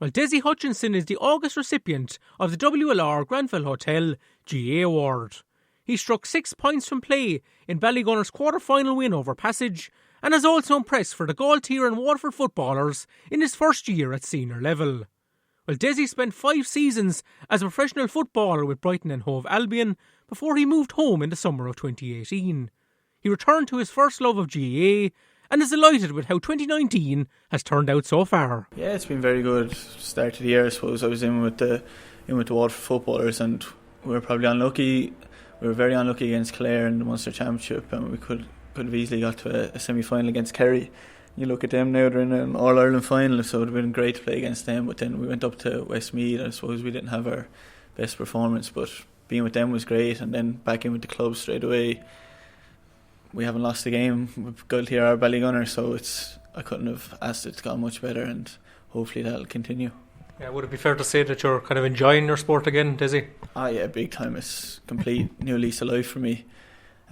Well, Dessie Hutchinson is the August recipient of the WLR Granville Hotel GAA Award. He struck 6 points from play in Ballygunner's quarter-final win over Passage and has also impressed for the Gaultier and Waterford footballers in his first year at senior level. Well, Dessie spent 5 seasons as a professional footballer with Brighton and Hove Albion before he moved home in the summer of 2018. He returned to his first love of GAA and is delighted with how 2019 has turned out so far. Yeah, it's been very good start to the year. I suppose I was in with the Waterford footballers, and we were probably unlucky. We were very unlucky against Clare in the Munster Championship, and we could have easily got to a semi-final against Kerry. You look at them now; they're in an All-Ireland final, so it would have been great to play against them. But then we went up to Westmeath. I suppose we didn't have our best performance, but being with them was great. And then back in with the club straight away. We haven't lost a game with Gaultier or Ballygunner, so I couldn't have asked it to go much better, and hopefully that'll continue. Yeah, would it be fair to say that you're kind of enjoying your sport again, Dessie? Yeah, big time. It's complete new lease of life for me.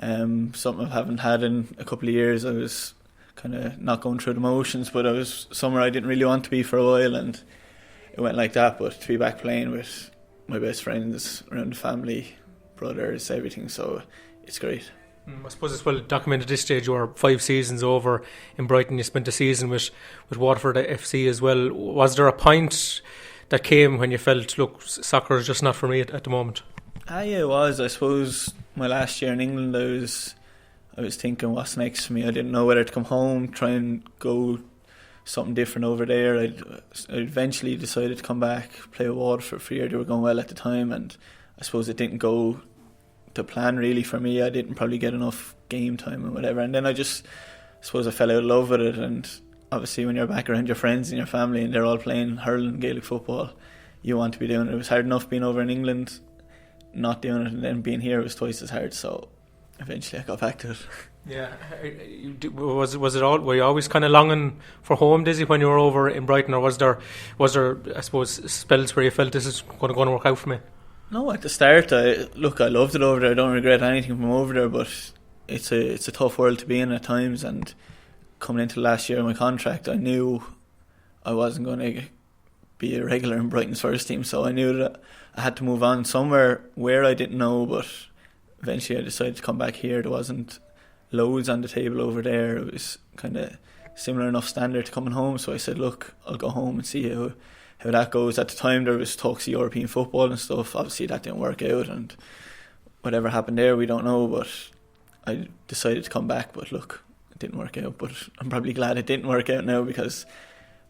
Something I haven't had in a couple of years. I was kind of not going through the motions, but I was somewhere I didn't really want to be for a while, and it went like that. But to be back playing with my best friends around the family, brothers, everything, so it's great. I suppose it's well documented at this stage. You are 5 seasons over in Brighton. You spent a season with Waterford FC as well. Was there a point that came when you felt, look, soccer is just not for me at the moment? Yeah, it was. I suppose my last year in England, I was thinking, what's next for me? I didn't know whether to come home, try and go something different over there. I eventually decided to come back, play with Waterford for a year. They were going well at the time, and I suppose it didn't go to plan really for me. I didn't probably get enough game time and whatever, and then I suppose I fell out of love with it. And obviously when you're back around your friends and your family and they're all playing hurling, Gaelic football, you want to be doing it. It was hard enough being over in England, not doing it, and then being here was twice as hard, so eventually I got back to it. Yeah, was it all? Were you always kind of longing for home, Dessie, when you were over in Brighton, or was there I suppose spells where you felt this is going to work out for me? No, at the start, I loved it over there. I don't regret anything from over there, but it's a tough world to be in at times. And coming into last year of my contract, I knew I wasn't going to be a regular in Brighton's first team, so I knew that I had to move on somewhere where I didn't know. But eventually, I decided to come back here. There wasn't loads on the table over there. It was kind of similar enough standard to coming home, so I said, look, I'll go home and see how that goes. At the time there was talks of European football and stuff. Obviously that didn't work out, and whatever happened there we don't know, but I decided to come back. But look, it didn't work out, but I'm probably glad it didn't work out now, because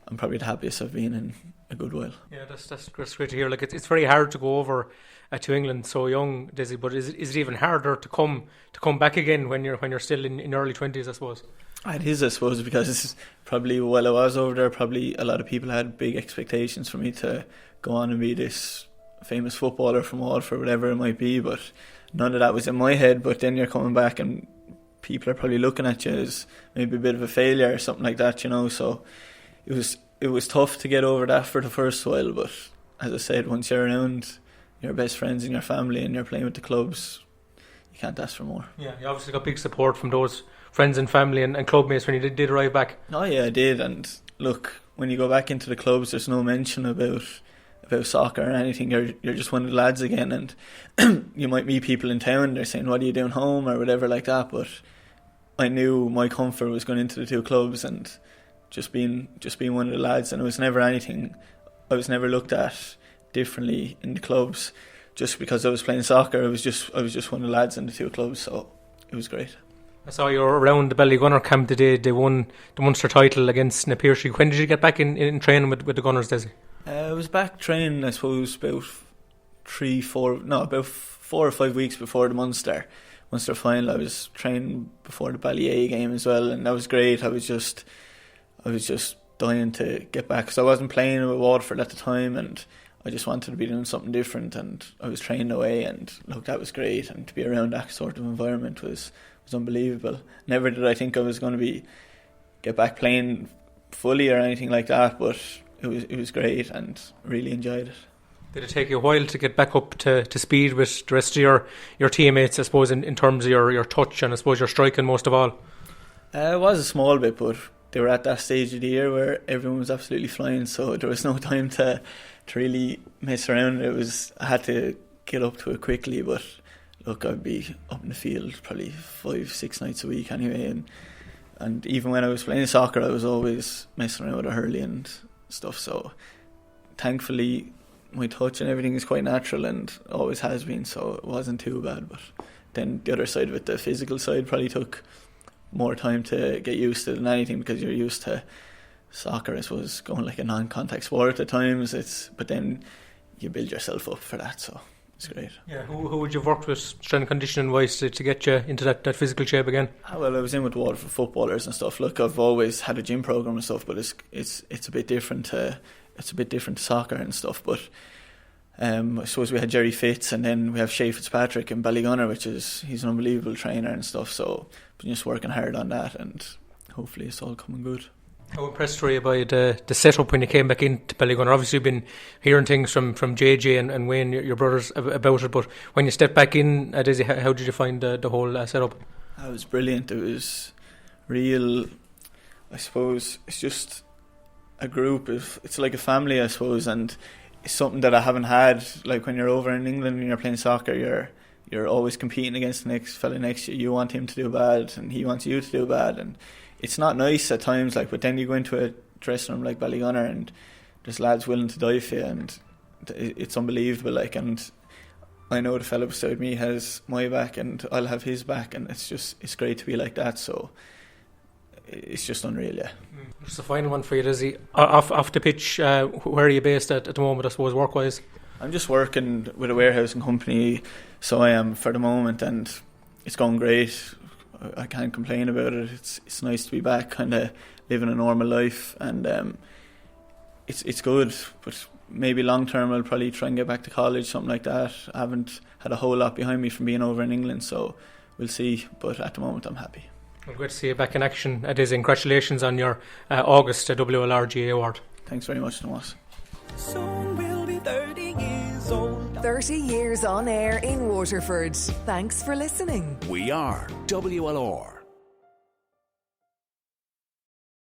I'm probably the happiest I've been in a good while. Yeah, that's great to hear. Like it's very hard to go over to England so young, Dessie, but is it even harder to come back again when you're still in early 20s, I suppose? It is, I suppose, because probably while I was over there, probably a lot of people had big expectations for me to go on and be this famous footballer from Waterford, whatever it might be, but none of that was in my head. But then you're coming back and people are probably looking at you as maybe a bit of a failure or something like that, so it was tough to get over that for the first while. But as I said, once you're around your best friends and your family and you're playing with the clubs, you can't ask for more. Yeah, you obviously got big support from those friends and family and club mates when you did arrive back. Oh yeah, I did. And look, when you go back into the clubs, there's no mention about soccer or anything. You're just one of the lads again, and you might meet people in town, they're saying, what are you doing home, or whatever like that. But I knew my comfort was going into the two clubs and just being one of the lads, and it was never anything. I was never looked at differently in the clubs just because I was playing soccer. I was just one of the lads in the two clubs, so it was great. I saw you were around the Ballygunner camp today. They won the Munster title against Napier. When did you get back in training with the Gunners, Dessie? I was back training, I suppose, about 4 or 5 weeks before the Munster final. I was training before the Ballygunner game as well, and that was great. I was just dying to get back, because I wasn't playing with Waterford at the time, and I just wanted to be doing something different, and I was training away, and look, that was great. And to be around that sort of environment was unbelievable. Never did I think I was going to get back playing fully or anything like that, but it was great and really enjoyed it. Did it take you a while to get back up to speed with the rest of your teammates, I suppose, in terms of your touch and I suppose your striking most of all? It was a small bit, but they were at that stage of the year where everyone was absolutely flying, so there was no time to really mess around. I had to get up to it quickly, but look, I'd be up in the field probably 5-6 nights a week anyway, and even when I was playing soccer I was always messing around with a hurley and stuff, so thankfully my touch and everything is quite natural and always has been, so it wasn't too bad. But then the other side of it, the physical side, probably took more time to get used to than anything, because you're used to soccer, I suppose, going like a non-contact sport at times. But then you build yourself up for that, so it's great. Yeah, who would you have worked with strength and conditioning wise to get you into that physical shape again? Well, I was in with Waterford footballers and stuff. Look, I've always had a gym program and stuff, but it's a bit different to soccer and stuff. But I suppose we had Jerry Fitz, and then we have Shay Fitzpatrick in Ballygunner, he's an unbelievable trainer and stuff. So been just working hard on that, and hopefully it's all coming good. How impressed were you by the setup when you came back into Ballygunner? Obviously you've been hearing things from JJ and Wayne, your brothers, about it, but when you stepped back in, Dessie, how did you find the whole setup? It was brilliant. It was real. I suppose it's just a group. It's like a family, I suppose, and it's something that I haven't had. Like when you're over in England and you're playing soccer, you're always competing against the next fella next to you. You want him to do bad and he wants you to do bad, and it's not nice at times. Like, but then you go into a dressing room like Ballygunner and there's lads willing to die for you, and it's unbelievable. Like, and I know the fella beside me has my back and I'll have his back, and it's great to be like that. So it's just unreal, yeah. Just the final one for you, Dessie. Off the pitch, where are you based at the moment, I suppose, work-wise? I'm just working with a warehousing company, so I am for the moment, and it's going great. I can't complain about it. It's nice to be back, kind of living a normal life, and it's good. But maybe long term, I'll probably try and get back to college, something like that. I haven't had a whole lot behind me from being over in England, so we'll see. But at the moment, I'm happy. Well, good to see you back in action, Dessie. Congratulations on your August WLR GAA award. Thanks very much, Tomas. Soon we'll be 30 years old. 30 years on air in Waterford. Thanks for listening. We are WLR.